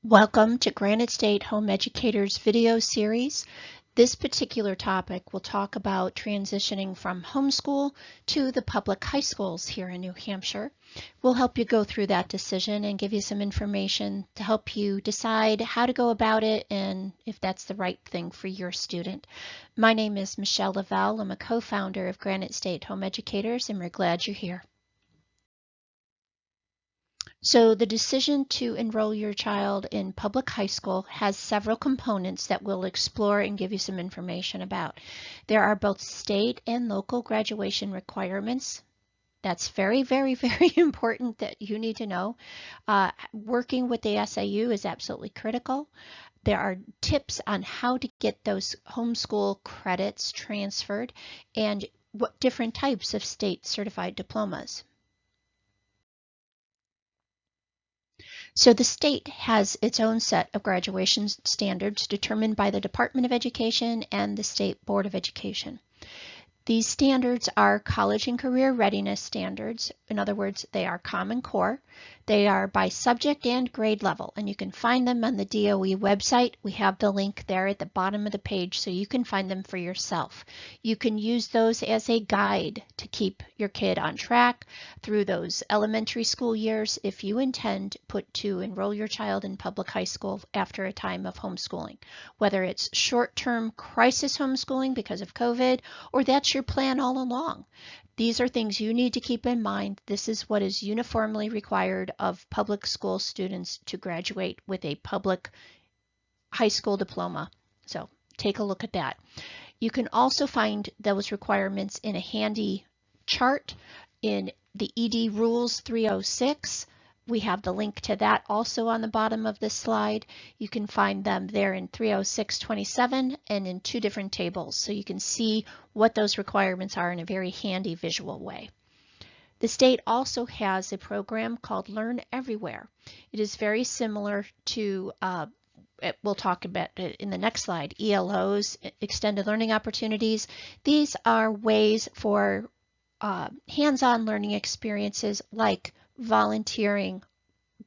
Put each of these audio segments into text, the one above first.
Welcome to Granite State Home Educators video series. This particular topic will talk about transitioning from homeschool to the public high schools here in New Hampshire. We'll help you go through that decision and give you some information to help you decide how to go about it and if that's the right thing for your student. My name is Michelle Lavelle. I'm a co-founder of Granite State Home Educators, and we're glad you're here. So the decision to enroll your child in public high school has several components that we'll explore and give you some information about. There are both state and local graduation requirements. That's very, very, very important that you need to know. Working with the SAU is absolutely critical. There are tips on how to get those homeschool credits transferred and what different types of state certified diplomas. So the state has its own set of graduation standards determined by the Department of Education and the State Board of Education. These standards are college and career readiness standards. In other words, they are Common Core. They are by subject and grade level, and you can find them on the DOE website. We have the link there at the bottom of the page so you can find them for yourself. You can use those as a guide to keep your kid on track through those elementary school years if you intend to enroll your child in public high school after a time of homeschooling, whether it's short-term crisis homeschooling because of COVID or that's your plan all along. These are things you need to keep in mind. This is what is uniformly required of public school students to graduate with a public high school diploma. So take a look at that. You can also find those requirements in a handy chart in the ED Rules 306. We have the link to that also on the bottom of this slide. You can find them there in 306.27 and in two different tables, so you can see what those requirements are in a very handy visual way. The state also has a program called Learn Everywhere. It is very similar to we'll talk about it in the next slide, ELOs, Extended Learning Opportunities. These are ways for hands-on learning experiences like volunteering,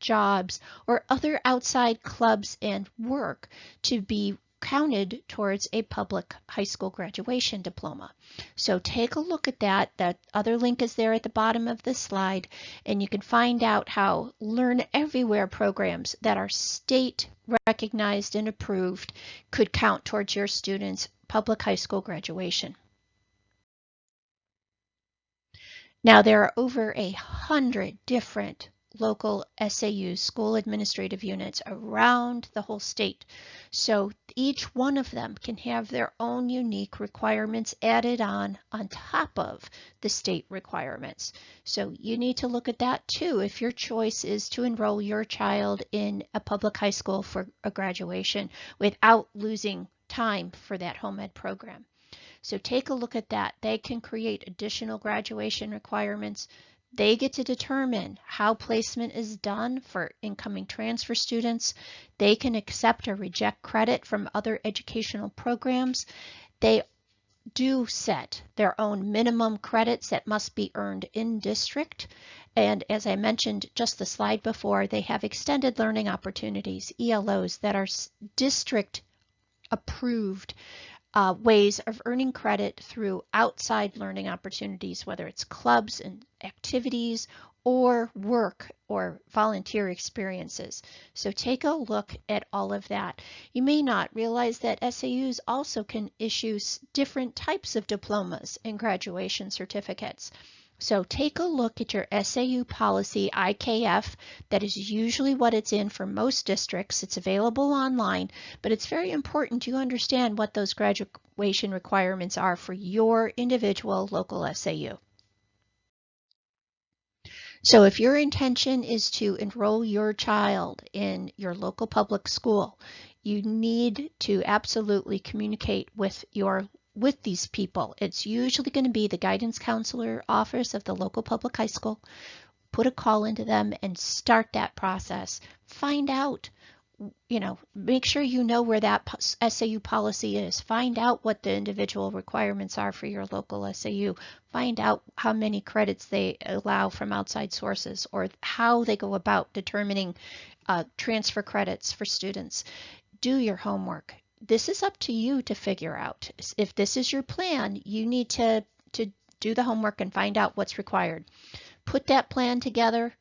jobs, or other outside clubs and work to be counted towards a public high school graduation diploma. So take a look at that. That other link is there at the bottom of this slide, and you can find out how Learn Everywhere programs that are state recognized and approved could count towards your students' public high school graduation. Now, there are over 100 different local SAU, school administrative units, around the whole state. So each one of them can have their own unique requirements added on top of the state requirements. So you need to look at that too if your choice is to enroll your child in a public high school for a graduation without losing time for that home ed program. So take a look at that. They can create additional graduation requirements. They get to determine how placement is done for incoming transfer students. They can accept or reject credit from other educational programs. They do set their own minimum credits that must be earned in district. And as I mentioned just the slide before, they have extended learning opportunities, ELOs, that are district approved ways of earning credit through outside learning opportunities, whether it's clubs and activities or work or volunteer experiences. So take a look at all of that. You may not realize that SAUs also can issue different types of diplomas and graduation certificates. So take a look at your SAU policy IKF. That is usually what it's in for most districts. It's available online, but it's very important you understand what those graduation requirements are for your individual local SAU. So if your intention is to enroll your child in your local public school, you need to absolutely communicate with these people. It's usually going to be the guidance counselor office of the local public high school. Put a call into them and start that process. Find out make sure you know where that SAU policy is. Find out what the individual requirements are for your local SAU. Find out how many credits they allow from outside sources, or how they go about determining transfer credits for students. Do your homework. This is up to you to figure out. If this is your plan, you need to do the homework and find out what's required. Put that plan together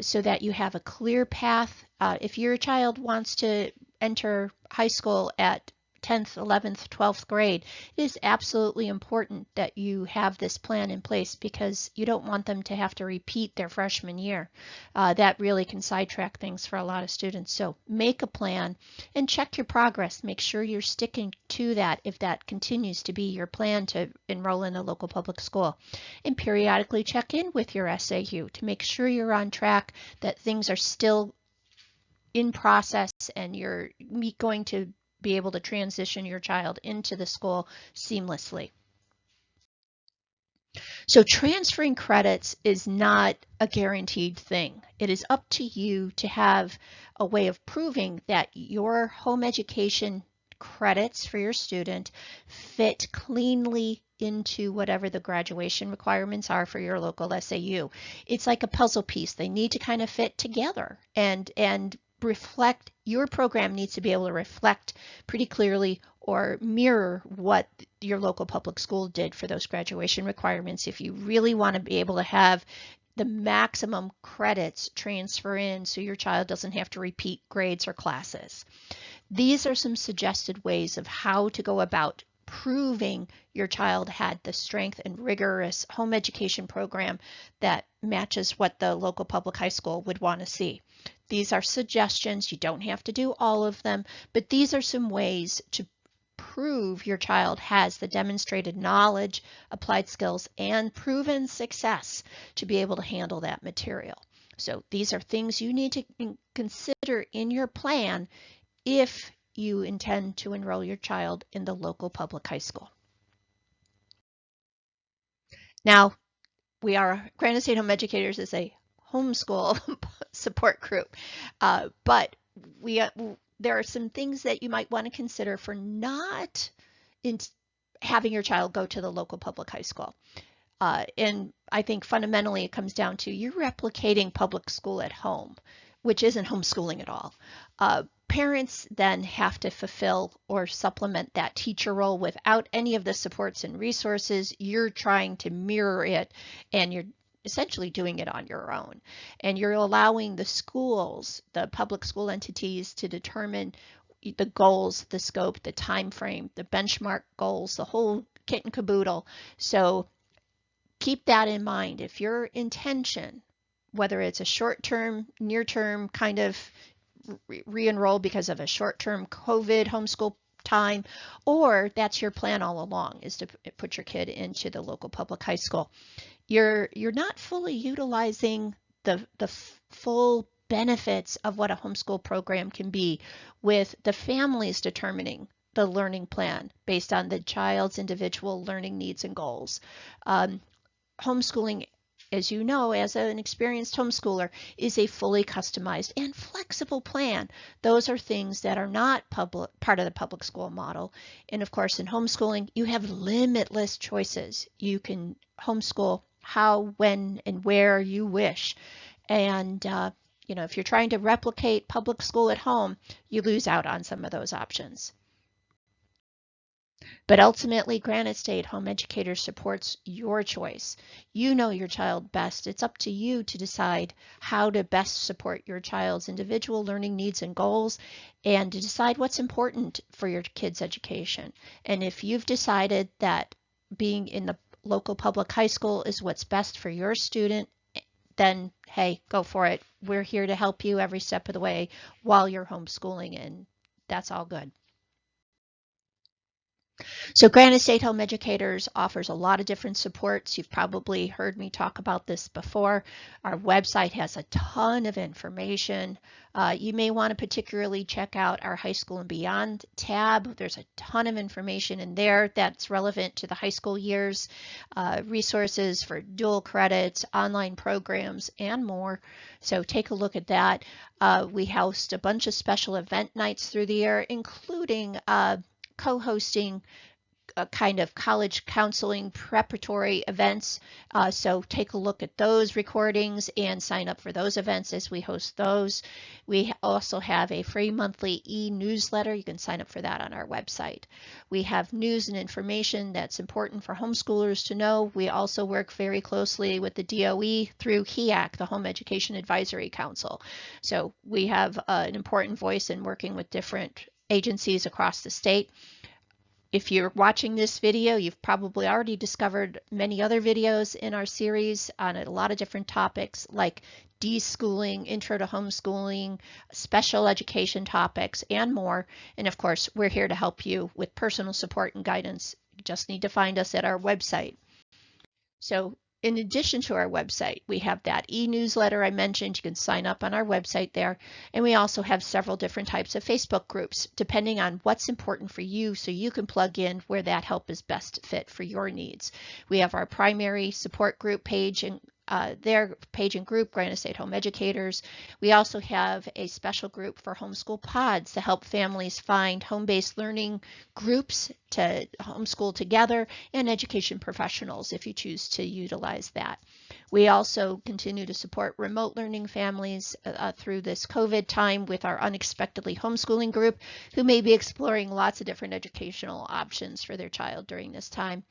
so that you have a clear path. If your child wants to enter high school at 10th, 11th, 12th grade, it is absolutely important that you have this plan in place, because you don't want them to have to repeat their freshman year. That really can sidetrack things for a lot of students. So make a plan and check your progress. Make sure you're sticking to that if that continues to be your plan to enroll in a local public school. And periodically check in with your SAU to make sure you're on track, that things are still in process, and you're going to be able to transition your child into the school seamlessly. So transferring credits is not a guaranteed thing. It is up to you to have a way of proving that your home education credits for your student fit cleanly into whatever the graduation requirements are for your local SAU. It's like a puzzle piece. They need to kind of fit together, and reflect, your program needs to be able to reflect pretty clearly or mirror what your local public school did for those graduation requirements, if you really want to be able to have the maximum credits transfer in so your child doesn't have to repeat grades or classes. These are some suggested ways of how to go about proving your child had the strength and rigorous home education program that matches what the local public high school would want to see. These are suggestions. You don't have to do all of them, but these are some ways to prove your child has the demonstrated knowledge, applied skills, and proven success to be able to handle that material. So these are things you need to consider in your plan if you intend to enroll your child in the local public high school. Now, Granite State Home Educators is a homeschool support group, but there are some things that you might want to consider for not having your child go to the local public high school. And I think fundamentally it comes down to you're replicating public school at home, which isn't homeschooling at all. Parents then have to fulfill or supplement that teacher role without any of the supports and resources. You're trying to mirror it, and you're essentially doing it on your own. And you're allowing the schools, the public school entities, to determine the goals, the scope, the time frame, the benchmark goals, the whole kit and caboodle. So keep that in mind. If your intention, whether it's a short-term, near-term kind of re-enroll because of a short-term COVID homeschool time, or that's your plan all along, is to put your kid into the local public high school, you're not fully utilizing the full benefits of what a homeschool program can be, with the families determining the learning plan based on the child's individual learning needs and goals. Homeschooling, as you know, as an experienced homeschooler, is a fully customized and flexible plan. Those are things that are not part of the public school model. And of course, in homeschooling, you have limitless choices. You can homeschool how, when, and where you wish. And if you're trying to replicate public school at home, you lose out on some of those options. But ultimately, Granite State Home Educators supports your choice. You know your child best. It's up to you to decide how to best support your child's individual learning needs and goals, and to decide what's important for your kid's education. And if you've decided that being in the local public high school is what's best for your student, then hey, go for it. We're here to help you every step of the way while you're homeschooling, and that's all good. So Granite State Home Educators offers a lot of different supports. You've probably heard me talk about this before. Our website has a ton of information. You may want to particularly check out our High School and Beyond tab. There's a ton of information in there that's relevant to the high school years, resources for dual credits, online programs, and more. So take a look at that. We host a bunch of special event nights through the year, including co-hosting a kind of college counseling preparatory events. So take a look at those recordings and sign up for those events as we host those. We also have a free monthly e-newsletter. You can sign up for that on our website. We have news and information that's important for homeschoolers to know. We also work very closely with the DOE through HEAC, the Home Education Advisory Council. So we have an important voice in working with different agencies across the state. If you're watching this video, you've probably already discovered many other videos in our series on a lot of different topics like deschooling, intro to homeschooling, special education topics, and more. And of course, we're here to help you with personal support and guidance. You just need to find us at our website. So in addition to our website, we have that e-newsletter I mentioned. You can sign up on our website there. And we also have several different types of Facebook groups, depending on what's important for you, so you can plug in where that help is best fit for your needs. We have our primary support group page and their page and group, Granite State Home Educators. We also have a special group for homeschool pods to help families find home-based learning groups to homeschool together, and education professionals if you choose to utilize that. We also continue to support remote learning families through this COVID time with our Unexpectedly Homeschooling group, who may be exploring lots of different educational options for their child during this time.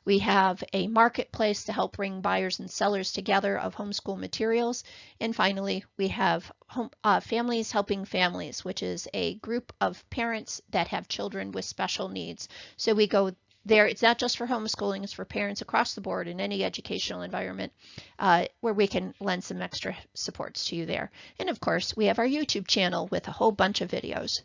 We have a marketplace to help bring buyers and sellers together of homeschool materials. And finally, we have Families Helping Families, which is a group of parents that have children with special needs. So we go there. It's not just for homeschooling, it's for parents across the board in any educational environment where we can lend some extra supports to you there. And of course, we have our YouTube channel with a whole bunch of videos.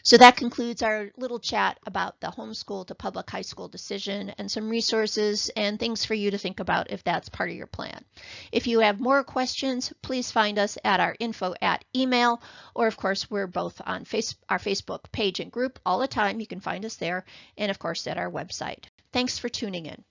So that concludes our little chat about the homeschool to public high school decision and some resources and things for you to think about if that's part of your plan. If you have more questions, please find us at our info@email, or of course, we're both on our Facebook page and group all the time. You can find us there, and of course at our website. Thanks for tuning in.